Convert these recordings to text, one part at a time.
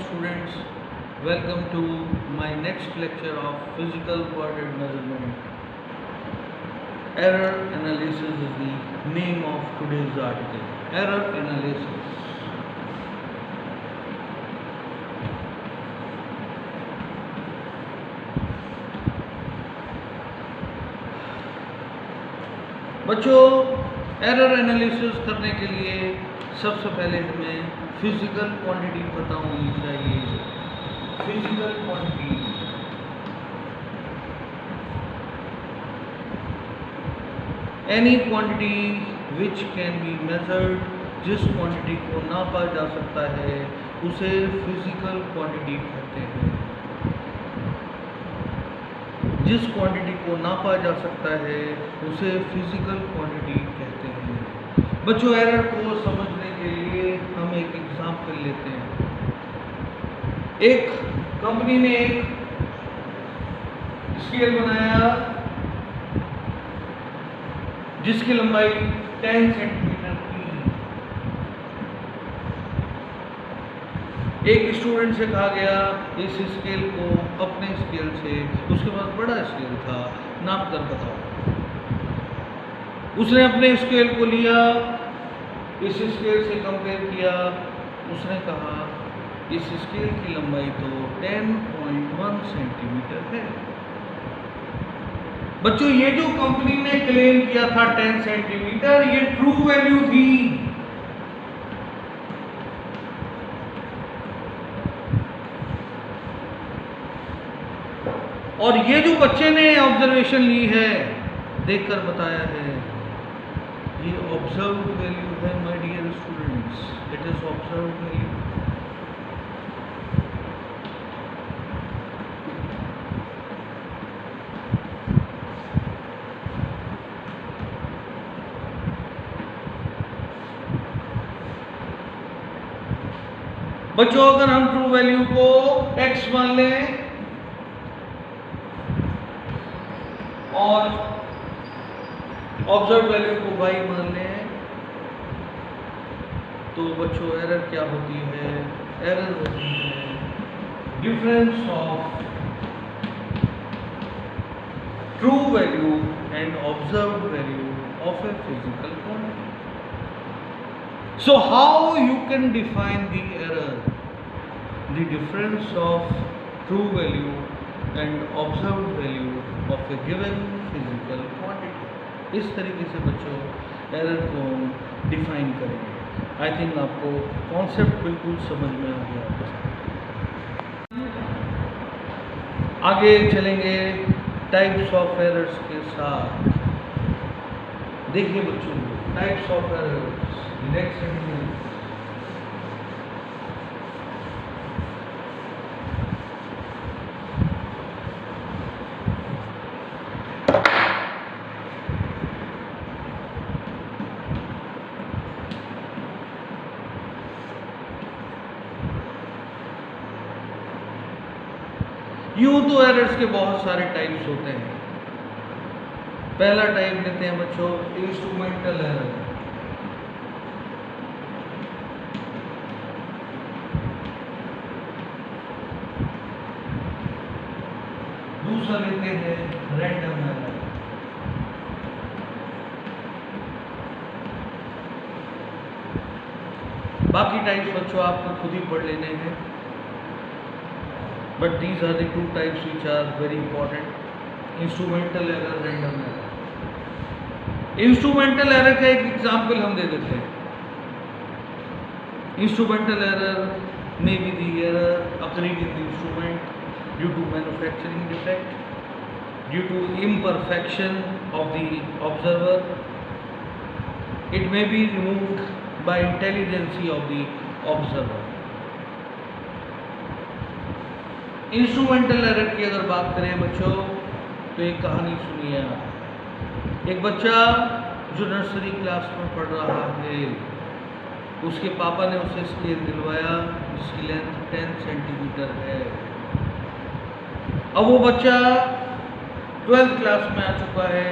students, welcome to my next lecture of physical coordinate measurement. Error analysis is the name of today's article. Error analysis. बच्चों, error analysis करने के लिए सबसे पहले हमें physical quantity पता होनी चाहिए। Physical quantity, any quantity which can be measured, जिस क्वांटिटी को नापा जा सकता है उसे फिजिकल क्वांटिटी कहते हैं। जिस क्वांटिटी को नापा जा सकता है उसे फिजिकल क्वांटिटी कहते हैं। बच्चों, एरर को समझने के लिए हम एक एग्जांपल लेते हैं। एक कंपनी ने एक स्केल बनाया जिसकी लंबाई 10 सेंटीमीटर थी। एक स्टूडेंट से कहा गया इस स्केल को अपने स्केल से, उसके पास बड़ा स्केल था, नाप कर बताओ। उसने अपने स्केल को लिया, इस स्केल से कंपेयर किया, उसने कहा इस स्केल की लंबाई तो 10.1 सेंटीमीटर है। बच्चों, ये जो कंपनी ने क्लेम किया था 10 सेंटीमीटर, ये ट्रू वैल्यू थी। और ये जो बच्चे ने ऑब्जर्वेशन ली है, देखकर बताया है, ये ऑब्जर्व्ड वैल्यू है my dear students, it is observed value. बच्चों, अगर हम ट्रू वैल्यू को x मान लें और ऑब्जर्व वैल्यू को y मान लें, तो बच्चों एरर क्या होती है? एरर होती है difference of true value and observed value of a physical quantity. So how you can define the error? The difference of true value and observed value of a given physical quantity. इस तरीके से बच्चों error को define करेंगे। I think आपको concept बिल्कुल समझ में आ गया। आगे चलेंगे टाइप्स ऑफ एरर्स के साथ। देखिए बच्चों, types of errors next sentence. यूं तो एरर्स के बहुत सारे टाइप्स होते हैं। पहला टाइप लेते हैं बच्चों, इंस्ट्रूमेंटल एरर। दूसरा लेते हैं रैंडम एरर। बाकी टाइप्स बच्चों आपको खुद ही पढ़ लेने हैं, but these are the two types which are very important, instrumental error, random error. Instrumental error का एक एग्जाम्पल हम दे देते हैं। Instrumental error may be the error occurring in the instrument due to manufacturing defect, due to imperfection of the observer. It may be removed by intelligence of the observer. Instrumental error की अगर बात करें बच्चों, तो एक कहानी सुनिए आप। एक बच्चा जो नर्सरी क्लास में पढ़ रहा है, उसके पापा ने उसे स्केल दिलवाया जिसकी लेंथ 10 सेंटीमीटर है। अब वो बच्चा 12th क्लास में आ चुका है,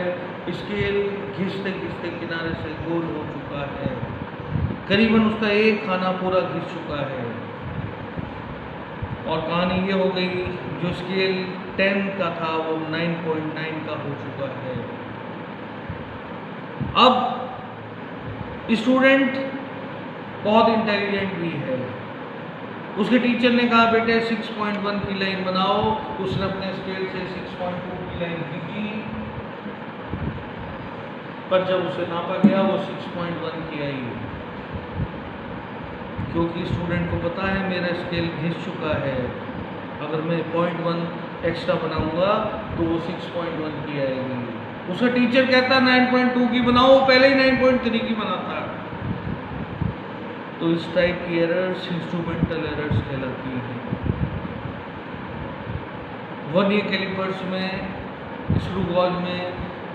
स्केल घिसते घिसते किनारे से गोल हो चुका है, करीबन उसका एक खाना पूरा घिस चुका है। और कहानी ये हो गई, जो स्केल 10 का था वो 9.9 का हो चुका है। अब स्टूडेंट बहुत इंटेलिजेंट भी है, उसके टीचर ने कहा बेटे 6.1 की लाइन बनाओ, उसने अपने स्केल से 6.2 की लाइन खींची, पर जब उसे नापा गया वो 6.1 की आई, क्योंकि स्टूडेंट को पता है मेरा स्केल घिस चुका है, अगर मैं 0.1 एक्स्ट्रा बनाऊंगा तो वो 6.1 की आएगी। उसका टीचर कहता 9.2 की बनाओ, पहले ही 9.3 की बनाता है। तो इस टाइप की एरर्स इंस्ट्रूमेंटल एरर्स कहलाती हैं। वर्नियर कैलिपर्स में, स्क्रू गॉज में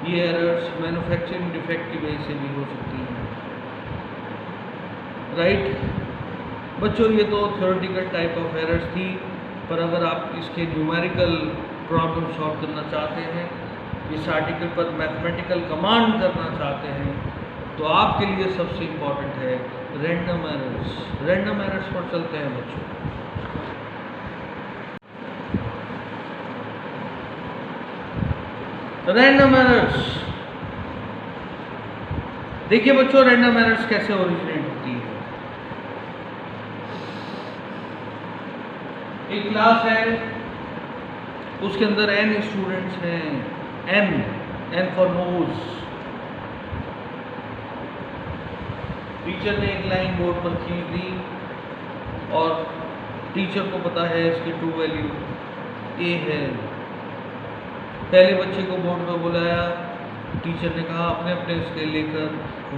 ये एरर्स मैन्युफैक्चरिंग डिफेक्ट की वजह से भी हो सकती हैं। राइट बच्चों, ये तो थ्योरेटिकल टाइप ऑफ एरर्स थी, पर अगर आप इसके न्यूमेरिकल प्रॉब्लम सॉल्व करना चाहते हैं, इस आर्टिकल पर मैथमेटिकल कमांड करना चाहते हैं, तो आपके लिए सबसे इम्पॉर्टेंट है रैंडम एरर्स। रैंडम एरर्स पर चलते हैं बच्चों। रैंडम एरर्स, देखिए बच्चों रैंडम एरर्स कैसे ओरिजिनेट होती है। एक क्लास है, उसके अंदर n स्टूडेंट्स हैं, n फॉर नोज। टीचर ने एक लाइन बोर्ड पर खींच दी और टीचर को पता है इसकी ट्रू वैल्यू a है। पहले बच्चे को बोर्ड पर बुलाया, टीचर ने कहा अपने अपने स्केल लेकर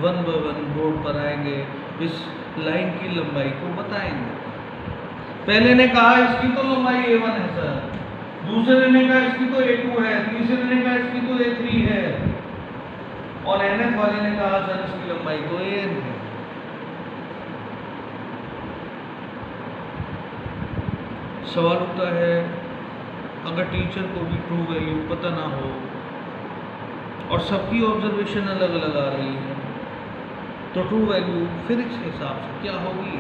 1 बाय 1 बोर्ड पर आएंगे, इस लाइन की लंबाई को बताएंगे। पहले ने कहा इसकी तो लंबाई a1 है सर, दूसरे ने कहा इसकी तो a2 है, तीसरे ने कहा इसकी तो a3 है, और nth वाले ने कहा सर इसकी लंबाई तो an है। सवाल उठता है, अगर टीचर को भी ट्रू वैल्यू पता ना हो और सबकी ऑब्जर्वेशन अलग अलग आ रही है, तो ट्रू वैल्यू फिजिक्स के हिसाब से क्या होगी?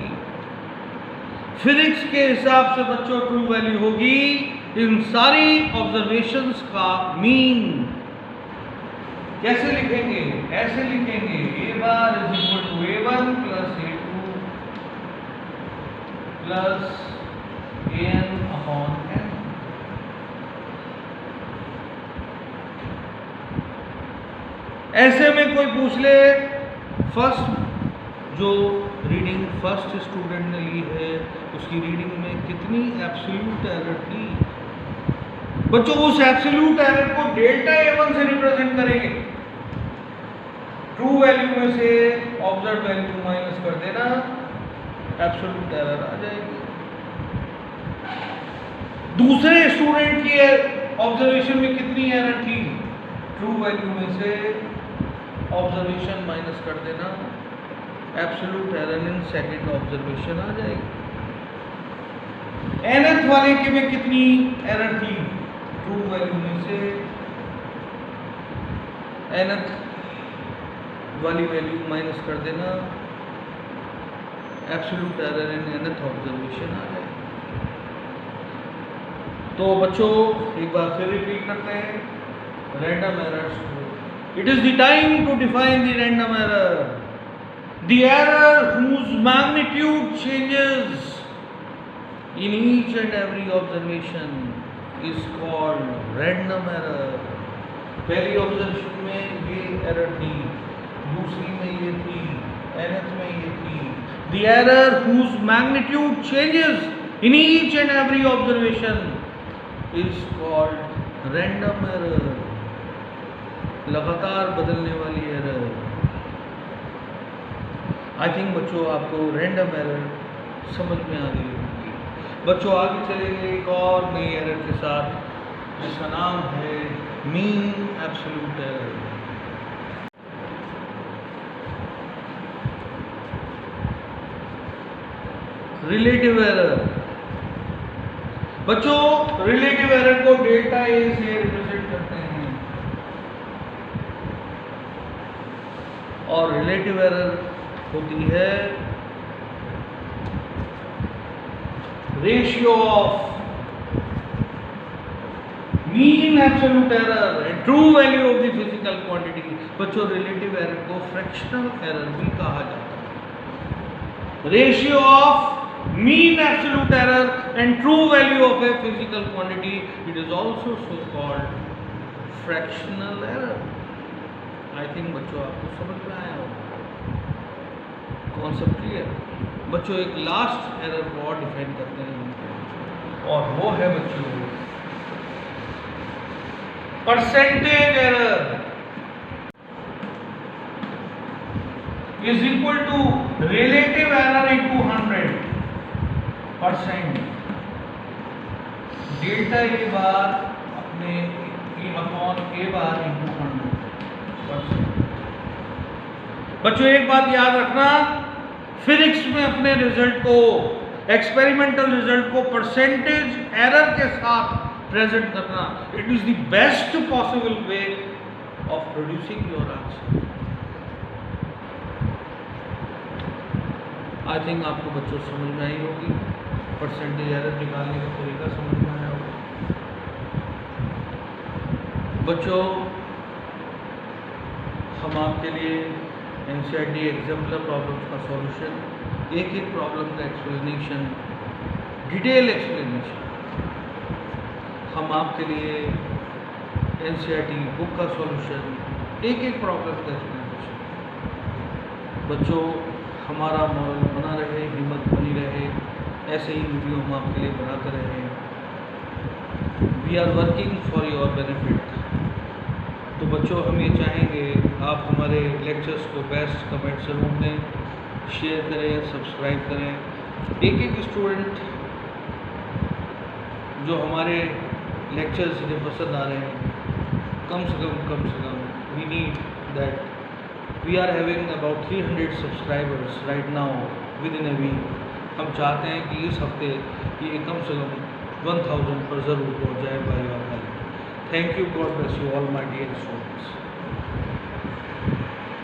फिजिक्स के हिसाब से बच्चों ट्रू वैल्यू होगी इन सारी ऑब्जर्वेशंस का मीन। कैसे लिखेंगे? ऐसे लिखेंगे a bar is equal to a1 plus a2 plus an upon n। ऐसे में कोई पूछ ले फर्स्ट जो रीडिंग फर्स्ट स्टूडेंट ने ली है उसकी रीडिंग में कितनी एब्सोल्यूट एरर थी? बच्चों उस एब्सोल्यूट एरर को डेल्टा a1 से रिप्रेजेंट करेंगे। ट्रू वैल्यू में से ऑब्जर्व वैल्यू माइनस कर देना, एब्सोल्यूट एरर आ जाएगी। दूसरे स्टूडेंट की ऑब्जर्वेशन में कितनी एरर थी? ट्रू वैल्यू में से ऑब्जर्वेशन माइनस कर देना, absolute error in second observation आ जाएगी। nth वाले के में कितनी एरर थी? ट्रू वैल्यू में से nth वाली वैल्यू माइनस कर देना, absolute error in nth observation आ जाएगी। तो बच्चों एक बार फिर रिपीट करते हैं रैंडम एरर्स को। It is the time to define the random error. The error whose magnitude changes in each and every observation is called random error. पहली ऑब्जर्वेशन में ये एरर थी, दूसरी में ये थी, nth में ये थी। The error whose magnitude changes in each and every observation is called random error. लगातार बदलने वाली एरर। आई थिंक बच्चों आपको रैंडम एरर समझ में आ गई होगी। बच्चों आगे चलेंगे एक और नई एरर के साथ जिसका नाम है mean absolute error. Relative error. बच्चों रिलेटिव एरर को डेल्टा ए से रिप्रेजेंट करते हैं और रिलेटिव एरर होती है ratio of mean absolute error and true value of the physical quantity. बच्चों रिलेटिव एरर को फ्रैक्शनल एरर भी कहा जाता है। Ratio of mean absolute error and true value of a physical quantity, it is also so called fractional error. I think बच्चों आपको समझ में आया होगा, कॉन्सेप्ट क्लियर। बच्चों एक लास्ट एरर को और डिफाइन करते हैं और वो है बच्चों percentage error is equal to relative error into 100%। Delta A bar अपने अपॉन ए बार इनटू 100%। बच्चों एक बात याद रखना, फिजिक्स में अपने रिजल्ट को, एक्सपेरिमेंटल रिजल्ट को परसेंटेज एरर के साथ प्रेजेंट करना, it is the best possible way of producing your answer. I think आपको बच्चों समझ में आई होगी, परसेंटेज एरर निकालने का तरीका समझ में आया होगा। बच्चों हम आपके लिए एनसीईआरटी एग्जाम्पलर प्रॉब्लम्स का सॉल्यूशन, एक एक प्रॉब्लम का एक्सप्लेनेशन, डिटेल एक्सप्लेनेशन, हम आपके लिए एनसीईआरटी बुक का सॉल्यूशन, एक एक प्रॉब्लम का एक्सप्लेनेशन। बच्चों हमारा मॉरल बना रहे, हिम्मत बनी रहे, ऐसे ही वीडियो हम आपके लिए बनाते रहे। We are working for your benefit. तो बच्चों हम ये चाहेंगे आप हमारे लेक्चर्स को बेस्ट कमेंट जरूर दें, शेयर करें, सब्सक्राइब करें। एक एक स्टूडेंट जो हमारे लेक्चर्स जिन्हें पसंद आ रहे हैं, कम से कम we need that we are having about 300 subscribers right now within a week. हम चाहते हैं कि इस हफ्ते ये कम से कम 1000 पर ज़रूर पहुँच जाए by your help. Thank you, God bless you all my dear students.